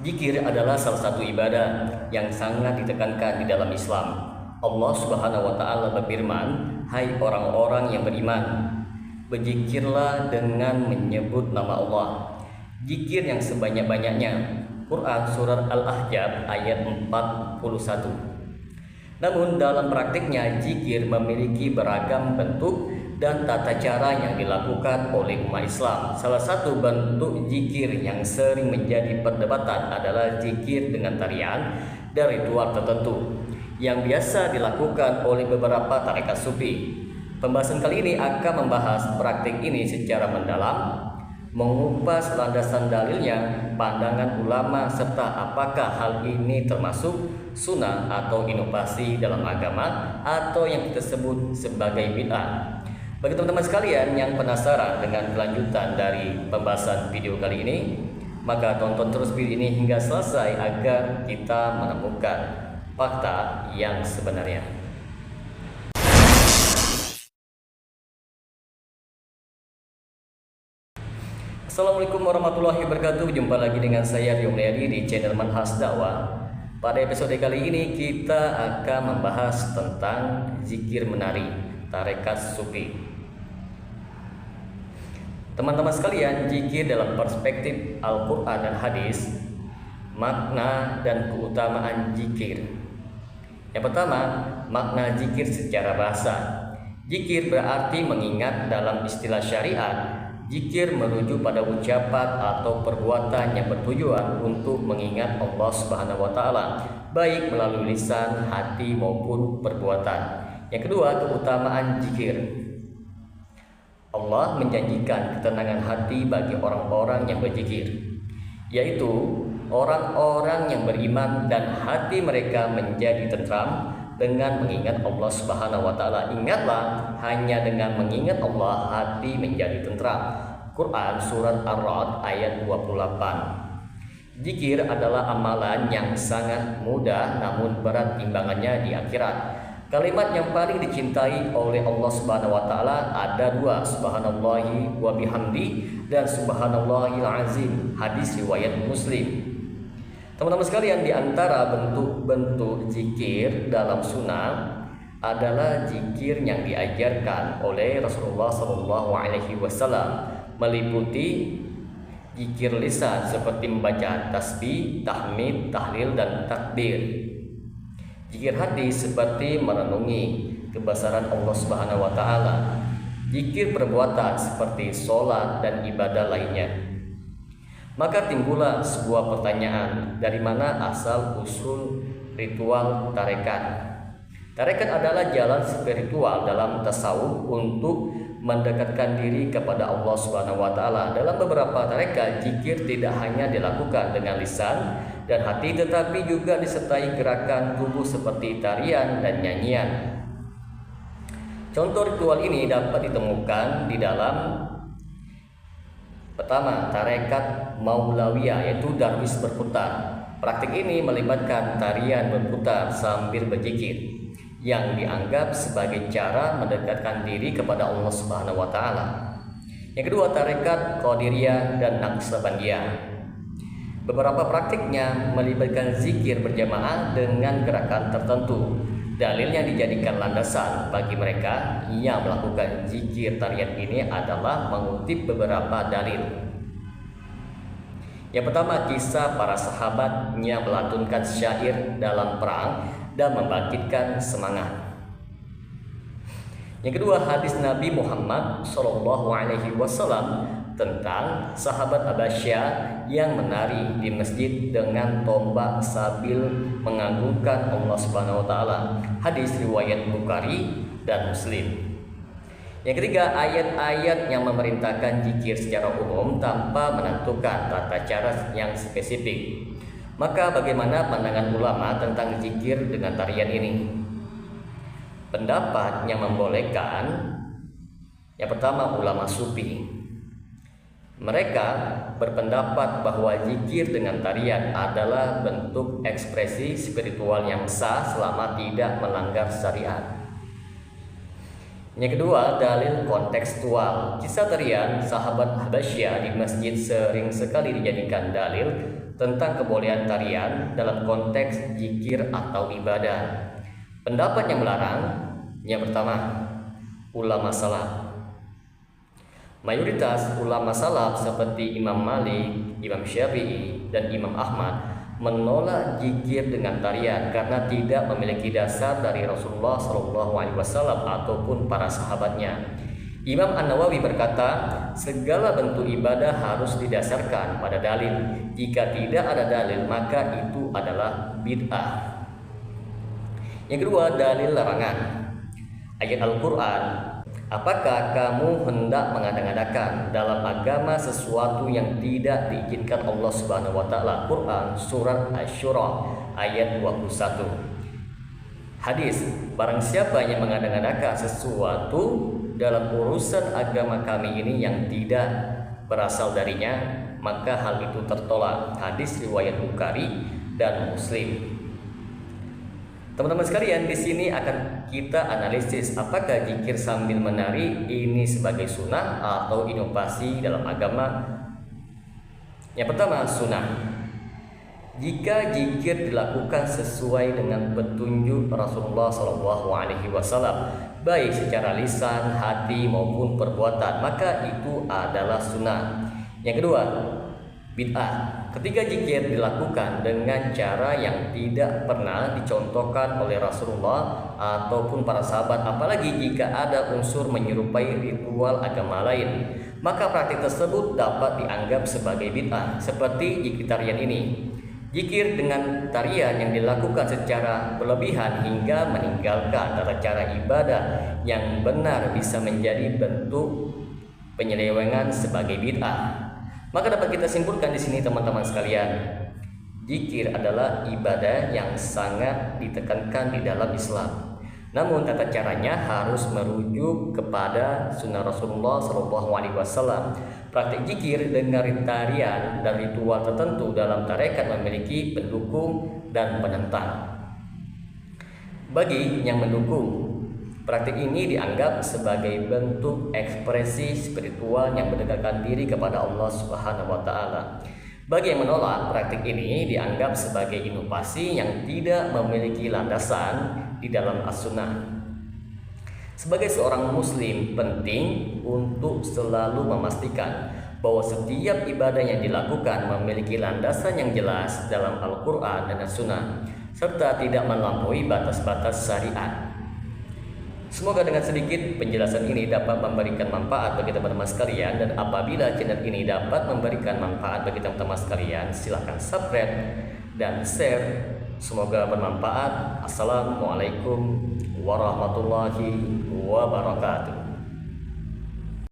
Zikir adalah salah satu ibadah yang sangat ditekankan di dalam Islam. Allah Subhanahu wa taala berfirman, "Hai orang-orang yang beriman, berzikirlah dengan menyebut nama Allah." Zikir yang sebanyak-banyaknya. Quran Surat Al-Ahzab ayat 41. Namun dalam praktiknya zikir memiliki beragam bentuk dan tata cara yang dilakukan oleh umat Islam. Salah satu bentuk zikir yang sering menjadi perdebatan adalah zikir dengan tarian dan ritual tertentu yang biasa dilakukan oleh beberapa tarekat sufi. Pembahasan kali ini akan membahas praktik ini secara mendalam, mengupas landasan dalilnya, pandangan ulama, serta apakah hal ini termasuk sunnah atau inovasi dalam agama atau yang kita sebut sebagai bid'ah. Bagi teman-teman sekalian yang penasaran dengan kelanjutan dari pembahasan video kali ini, maka tonton terus video ini hingga selesai agar kita menemukan fakta yang sebenarnya. Assalamualaikum warahmatullahi wabarakatuh. Jumpa lagi dengan saya Rio Mulyadi di channel Manhaj Dakwah. Pada episode kali ini kita akan membahas tentang zikir menari tarekat sufi. Teman-teman sekalian, zikir dalam perspektif Al-Quran dan hadis, makna dan keutamaan zikir. Yang pertama, makna zikir secara bahasa. Zikir berarti mengingat. Dalam istilah syariat, zikir merujuk pada ucapan atau perbuatan yang bertujuan untuk mengingat Allah Subhanahu wa taala, baik melalui lisan, hati maupun perbuatan. Yang kedua, keutamaan zikir. Allah menjanjikan ketenangan hati bagi orang-orang yang berzikir, yaitu orang-orang yang beriman dan hati mereka menjadi tentram dengan mengingat Allah Subhanahu wa taala. Ingatlah, hanya dengan mengingat Allah hati menjadi tentram. Quran Surat Ar-Ra'd ayat 28. Zikir adalah amalan yang sangat mudah namun berat timbangannya di akhirat. Kalimat yang paling dicintai oleh Allah Subhanahu wa taala ada dua, subhanallahi wa bihamdi dan subhanallahil azim. Hadis riwayat Muslim. Teman-teman sekalian, di antara bentuk-bentuk zikir dalam sunnah adalah zikir yang diajarkan oleh Rasulullah SAW, meliputi zikir lisan seperti membaca tasbih, tahmid, tahlil, dan takbir. Zikir hati seperti merenungi kebesaran Allah Subhanahu wa taala. Zikir perbuatan seperti sholat dan ibadah lainnya. Maka timbullah sebuah pertanyaan, dari mana asal usul ritual tarekat? Tarekat adalah jalan spiritual dalam tasawuf untuk mendekatkan diri kepada Allah Subhanahu wa taala. Dalam beberapa tarekat, zikir tidak hanya dilakukan dengan lisan dan hati, tetapi juga disertai gerakan tubuh seperti tarian dan nyanyian. Contoh ritual ini dapat ditemukan di dalam pertama, tarekat Maulawiyah, yaitu darwis berputar. Praktik ini melibatkan tarian berputar sambil berzikir, yang dianggap sebagai cara mendekatkan diri kepada Allah Subhanahu wa taala. Yang kedua, tarekat Qadiriyah dan Naqsabandiyah. Beberapa praktiknya melibatkan zikir berjamaah dengan gerakan tertentu. Dalil yang dijadikan landasan bagi mereka yang melakukan zikir tarian ini adalah mengutip beberapa dalil. Yang pertama, kisah para sahabat yang melantunkan syair dalam perang dan membangkitkan semangat. Yang kedua, hadis Nabi Muhammad SAW tentang sahabat Abasyah yang menari di masjid dengan tombak sambil mengagungkan Allah Subhanahu wa taala. Hadis riwayat Bukhari dan Muslim. Yang ketiga, ayat-ayat yang memerintahkan zikir secara umum tanpa menentukan tata cara yang spesifik. Maka bagaimana pandangan ulama tentang zikir dengan tarian ini? Pendapat yang membolehkan, yang pertama, ulama sufi. Mereka berpendapat bahwa zikir dengan tarian adalah bentuk ekspresi spiritual yang sah selama tidak melanggar syariat. Yang kedua, dalil kontekstual. Kisah tarian sahabat Habasyah di masjid sering sekali dijadikan dalil tentang kebolehan tarian dalam konteks zikir atau ibadah. Pendapat yang melarang, yang pertama, ulama salaf. Mayoritas ulama salaf seperti Imam Malik, Imam Syafi'i, dan Imam Ahmad menolak zikir dengan tarian karena tidak memiliki dasar dari Rasulullah SAW ataupun para sahabatnya. Imam An-Nawawi berkata, segala bentuk ibadah harus didasarkan pada dalil. Jika tidak ada dalil, maka itu adalah bid'ah. Yang kedua, dalil larangan. Ayat Al-Quran, apakah kamu hendak mengada-ngadakan dalam agama sesuatu yang tidak diizinkan Allah Subhanahu wa taala? Quran surat Asy-Syura ayat 21. Hadis, barang siapa yang mengada-ngadakan sesuatu dalam urusan agama kami ini yang tidak berasal darinya, maka hal itu tertolak. Hadis riwayat Bukhari dan Muslim. Teman-teman sekalian, di sini akan kita analisis apakah zikir sambil menari ini sebagai sunnah atau inovasi dalam agama. Yang pertama, sunnah. Jika zikir dilakukan sesuai dengan petunjuk Rasulullah SAW, baik secara lisan, hati maupun perbuatan, maka itu adalah sunnah. Yang kedua, bid'ah. Ketika zikir dilakukan dengan cara yang tidak pernah dicontohkan oleh Rasulullah ataupun para sahabat, apalagi jika ada unsur menyerupai ritual agama lain, maka praktik tersebut dapat dianggap sebagai bid'ah. Seperti zikir tarian ini. Zikir dengan tarian yang dilakukan secara berlebihan hingga meninggalkan tata cara ibadah yang benar bisa menjadi bentuk penyelewengan sebagai bid'ah. Maka dapat kita simpulkan di sini teman-teman sekalian, zikir adalah ibadah yang sangat ditekankan di dalam Islam. Namun tata caranya harus merujuk kepada sunnah Rasulullah SAW. Praktik zikir dengan tarian dan ritual tertentu dalam tarekat memiliki pendukung dan penentang. Bagi yang mendukung, praktik ini dianggap sebagai bentuk ekspresi spiritual yang mendekatkan diri kepada Allah Subhanahu wa taala. Bagi yang menolak, praktik ini dianggap sebagai inovasi yang tidak memiliki landasan di dalam as-sunnah. Sebagai seorang muslim, penting untuk selalu memastikan bahwa setiap ibadah yang dilakukan memiliki landasan yang jelas dalam Al-Quran dan As-Sunnah, serta tidak melampaui batas-batas syariat. Semoga dengan sedikit penjelasan ini dapat memberikan manfaat bagi teman-teman sekalian, dan apabila channel ini dapat memberikan manfaat bagi teman-teman sekalian, silahkan subscribe dan share. Semoga bermanfaat. Assalamualaikum warahmatullahi wabarakatuh.